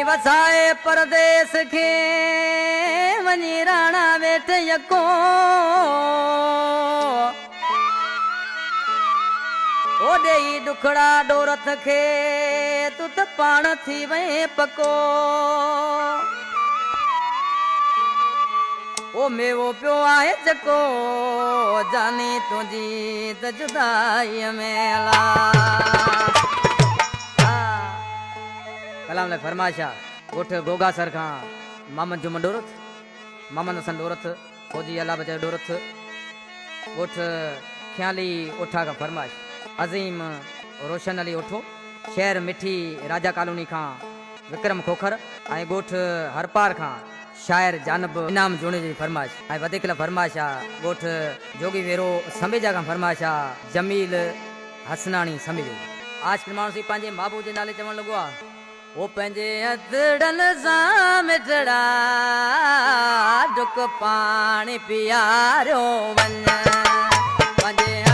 वसाए परदेस खे वञी राणा वेठ यको ओॾे ई ॾुखड़ा डोरथ खे तूं त पाण थी वए पको ओ मेवो पियो आहे चको जानी तुंहिंजी त जुदाई में अला कलाम लाइ फरमाइशा ॻोठ गोगासर खां मामन जुमन डोरथ मामन हसन डोरथ फौजी अला बचाए डोरथ ॻोठ ख्याली ओठा खां फरमाइश अज़ीम रोशन अली ओठो शहर मिठी राजा कॉलोनी खां विक्रम खोखर ऐं ॻोठ हरपार खां शायर जानब इनाम जोड़े जी फरमाइश ऐं वधीक फरमाइश आहे ॻोठ जोगी वेरो समेजा खां फरमाइश आहे जमील हसनाणी समेजो आज माण्हू सी पंहिंजे महबूब जे नाले चवणु लॻो आहे वो पंहिंजे हथड़नि सां मिठड़ा डुक पाणी पीआरियो वञ पंहिंजे